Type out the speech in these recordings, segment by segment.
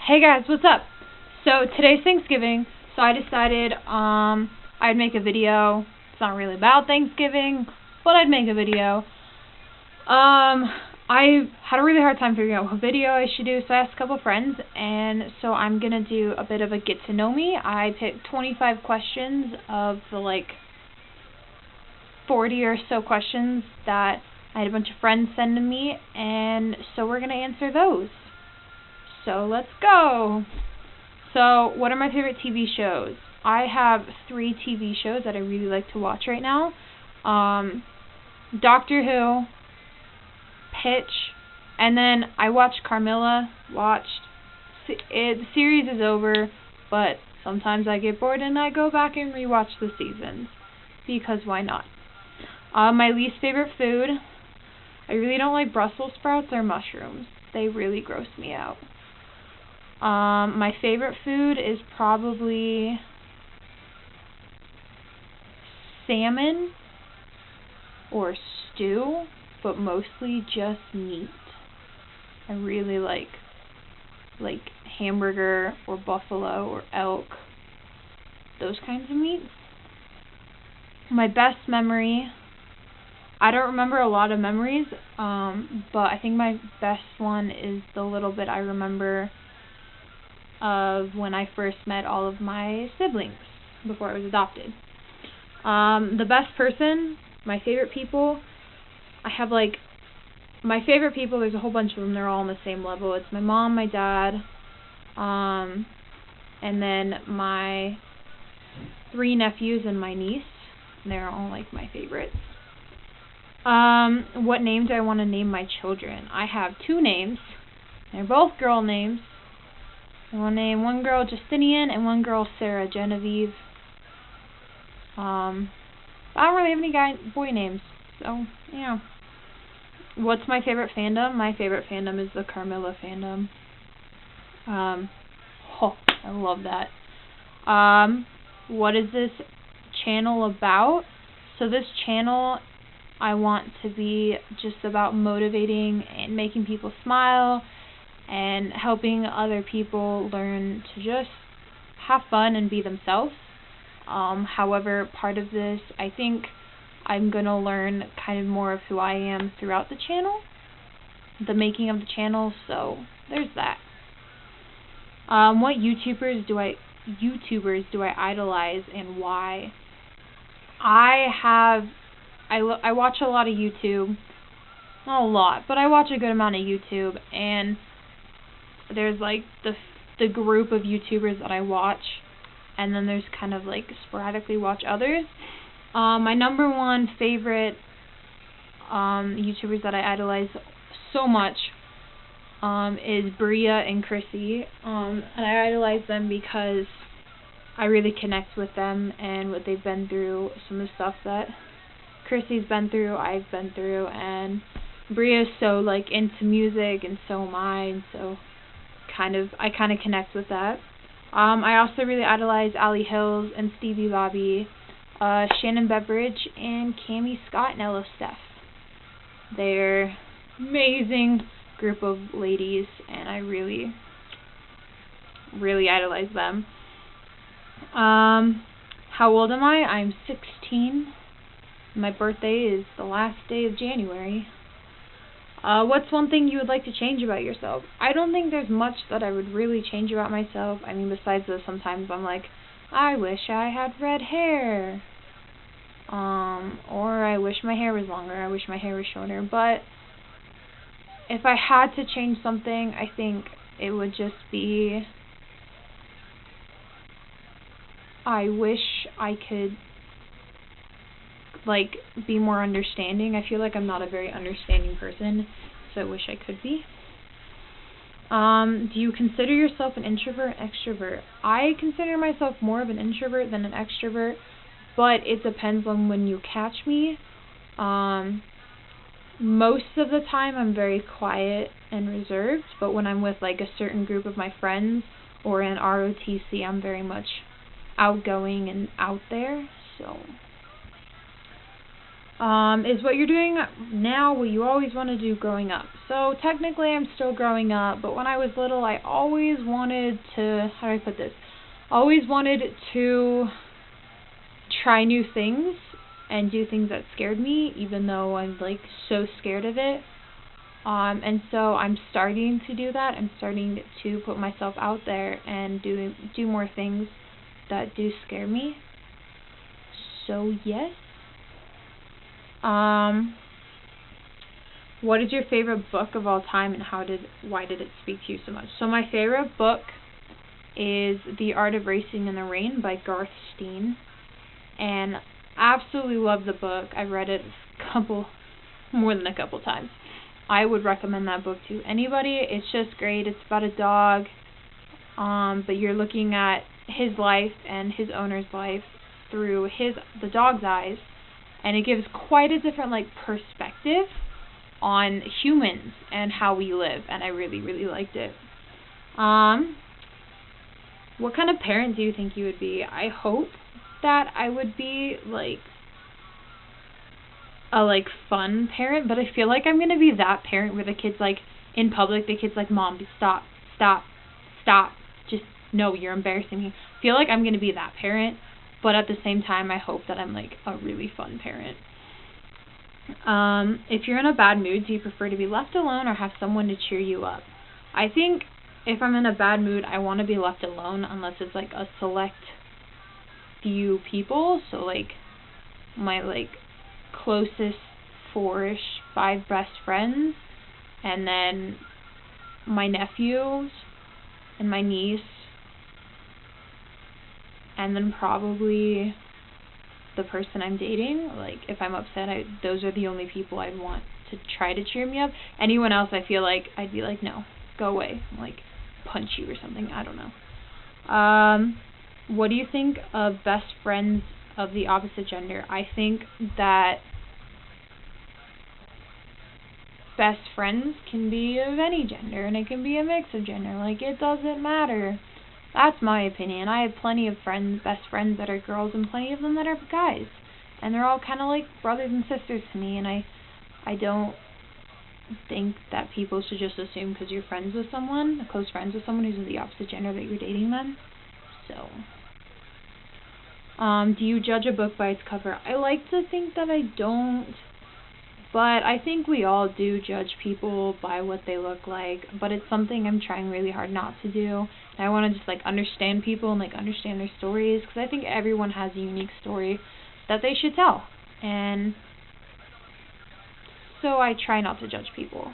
Hey guys, what's up? So today's Thanksgiving, so I decided I'd make a video. It's not really about Thanksgiving, but I'd make a video. I had a really hard time figuring out what video I should do, so I asked a couple friends, and so I'm gonna do a bit of a get to know me. I picked 25 questions of the 40 or so questions that I had a bunch of friends send to me, and so we're gonna answer those. So let's go. So what are my favorite TV shows? I have 3 TV shows that I really like to watch right now. Doctor Who, Pitch, and then I watched Carmilla. The series is over, but sometimes I get bored and I go back and rewatch the seasons, because why not? My least favorite food, I really don't like Brussels sprouts or mushrooms. They really gross me out. My favorite food is probably salmon or stew, but mostly just meat. I really like hamburger or buffalo or elk, those kinds of meat. My best memory, I don't remember a lot of memories, but I think my best one is the little bit I remember of when I first met all of my siblings before I was adopted. The best person, my favorite people, I have my favorite people, there's a whole bunch of them, they're all on the same level. It's my mom, my dad, and then my 3 nephews and my niece. They're all my favorites. What name do I want to name my children? I have 2 names. They're both girl names. I want to name one girl Justinian and one girl Sarah Genevieve. I don't really have any boy names, so yeah. What's my favorite fandom? My favorite fandom is the Carmilla fandom. I love that. What is this channel about? So this channel, I want to be just about motivating and making people smile and helping other people learn to just have fun and be themselves. However, part of this, I think I'm going to learn kind of more of who I am throughout the channel, the making of the channel, so there's that. What YouTubers do I idolize and why? I watch a lot of YouTube. Not a lot, but I watch a good amount of YouTube, and there's the group of YouTubers that I watch, and then there's kind of sporadically watch others. My number 1 favorite YouTubers that I idolize so much is Bria and Chrissy, and I idolize them because I really connect with them and what they've been through, some of the stuff that Chrissy's been through, I've been through, and Bria's so into music, and so am I, and so I kind of connect with that. I also really idolize Ali Hills and Stevie Bobby, Shannon Beveridge, and Cammie Scott and Ellosteph. They're amazing group of ladies, and I really, really idolize them. How old am I? I'm 16. My birthday is the last day of January. What's one thing you would like to change about yourself? I don't think there's much that I would really change about myself. I mean, besides those, sometimes I'm I wish I had red hair. Or I wish my hair was longer, I wish my hair was shorter. But if I had to change something, I think it would just be, I wish I could be more understanding. I feel like I'm not a very understanding person, so I wish I could be. Do you consider yourself an introvert or extrovert? I consider myself more of an introvert than an extrovert, but it depends on when you catch me. Most of the time I'm very quiet and reserved, but when I'm with a certain group of my friends or in ROTC, I'm very much outgoing and out there, so Is what you're doing now what you always want to do growing up? So technically I'm still growing up, but when I was little I always wanted to, how do I put this? Always wanted to try new things and do things that scared me, even though I'm like so scared of it. And so I'm starting to do that. I'm starting to put myself out there and do more things that do scare me. So yes. What is your favorite book of all time, and why did it speak to you so much? So my favorite book is The Art of Racing in the Rain by Garth Steen, and absolutely love the book. I've read it more than a couple times. I would recommend that book to anybody. It's just great. It's about a dog, but you're looking at his life and his owner's life through the dog's eyes, and it gives quite a different perspective on humans and how we live, and I really, really liked it. What kind of parent do you think you would be? I hope that I would be a fun parent, but I feel like I'm gonna be that parent where the kid's in public, the kid's Mom, stop, just no, you're embarrassing me. I feel like I'm gonna be that parent, but at the same time I hope that I'm a really fun parent. If you're in a bad mood, do you prefer to be left alone or have someone to cheer you up? I think if I'm in a bad mood, I want to be left alone, unless it's a select few people. So my closest 5 best friends, and then my nephews and my niece, and then probably the person I'm dating. If I'm upset, those are the only people I'd want to try to cheer me up. Anyone else, I feel like I'd be no, go away, punch you or something. I don't know. What do you think of best friends of the opposite gender? I think that best friends can be of any gender, and it can be a mix of gender. It doesn't matter. That's my opinion. I have plenty of best friends that are girls, and plenty of them that are guys. And they're all kind of like brothers and sisters to me, and I don't think that people should just assume because you're friends with someone, close friends with someone who's of the opposite gender, that you're dating them. So, do you judge a book by its cover? I like to think that I don't, but I think we all do judge people by what they look like, but it's something I'm trying really hard not to do. And I want to just understand people and understand their stories, because I think everyone has a unique story that they should tell, and so I try not to judge people.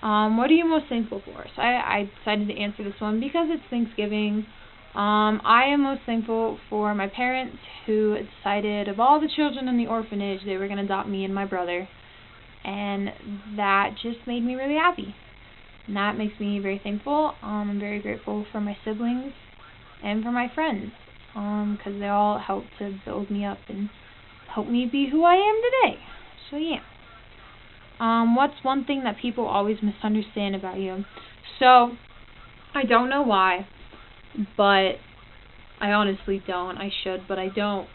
What are you most thankful for? So I decided to answer this one because it's Thanksgiving. I am most thankful for my parents, who decided of all the children in the orphanage, they were going to adopt me and my brother. And that just made me really happy. And that makes me very thankful. I'm very grateful for my siblings and for my friends, because they all helped to build me up and help me be who I am today. So yeah. What's one thing that people always misunderstand about you? So, I don't know why, but I honestly don't. I should, but I don't.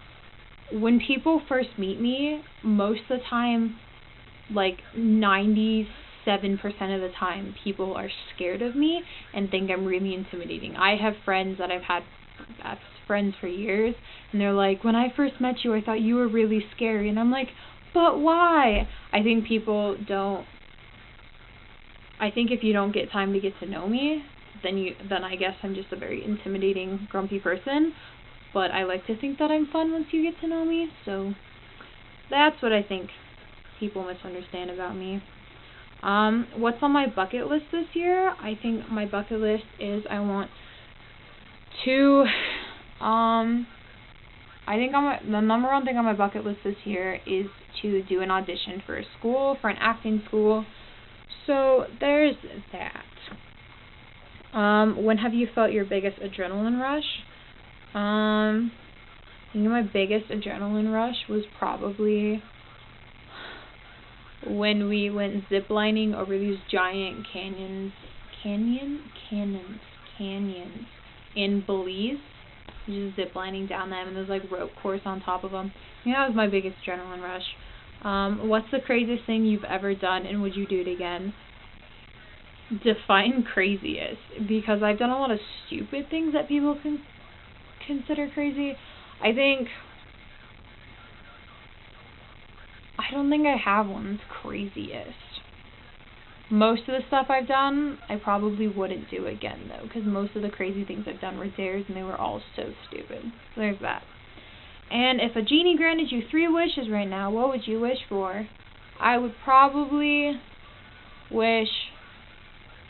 When people first meet me, most of the time, 97% of the time, people are scared of me and think I'm really intimidating. I have friends that I've had as friends for years, and they're like, when I first met you, I thought you were really scary. And I'm like, but why? I think people don't. I think if you don't get time to get to know me, then I guess I'm just a very intimidating, grumpy person. But I like to think that I'm fun once you get to know me. So that's what I think people misunderstand about me. What's on my bucket list this year? I think my bucket list is I want to. I think the number one thing on my bucket list this year is to do an audition for an acting school. So there's that. When have you felt your biggest adrenaline rush? I think my biggest adrenaline rush was probably when we went ziplining over these giant canyons in Belize. Just ziplining down them, and there's rope course on top of them. I think that was my biggest adrenaline rush. What's the craziest thing you've ever done, and would you do it again? Define craziest, because I've done a lot of stupid things that people can consider crazy. I don't think I have one that's craziest. Most of the stuff I've done, I probably wouldn't do again, though, because most of the crazy things I've done were dares, and they were all so stupid. So there's that. And if a genie granted you 3 wishes right now, what would you wish for? I would probably wish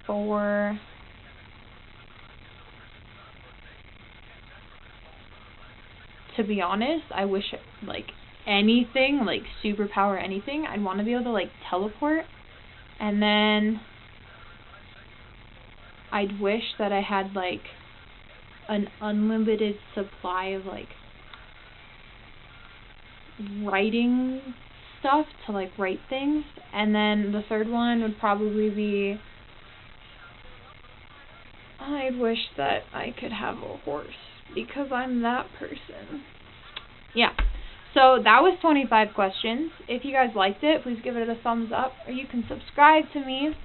for... To be honest, I wish, like, anything, like, superpower anything. I'd want to be able to, like, teleport. And then I'd wish that I had, like, an unlimited supply of, like, writing stuff to, like, write things. And then the third one would probably be, I'd wish that I could have a horse, because I'm that person. Yeah. So that was 25 questions. If you guys liked it, please give it a thumbs up, or you can subscribe to me.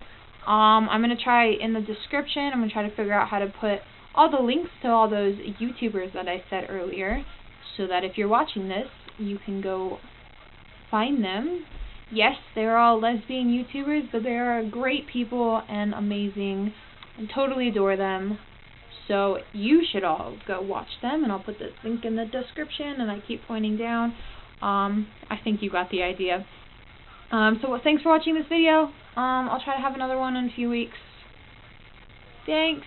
I'm going to try in the description, I'm going to try to figure out how to put all the links to all those YouTubers that I said earlier, so that if you're watching this, you can go find them. Yes, they're all lesbian YouTubers, but they are great people and amazing, and totally adore them. So you should all go watch them, and I'll put the link in the description, and I keep pointing down. I think you got the idea. So thanks for watching this video. I'll try to have another one in a few weeks. Thanks.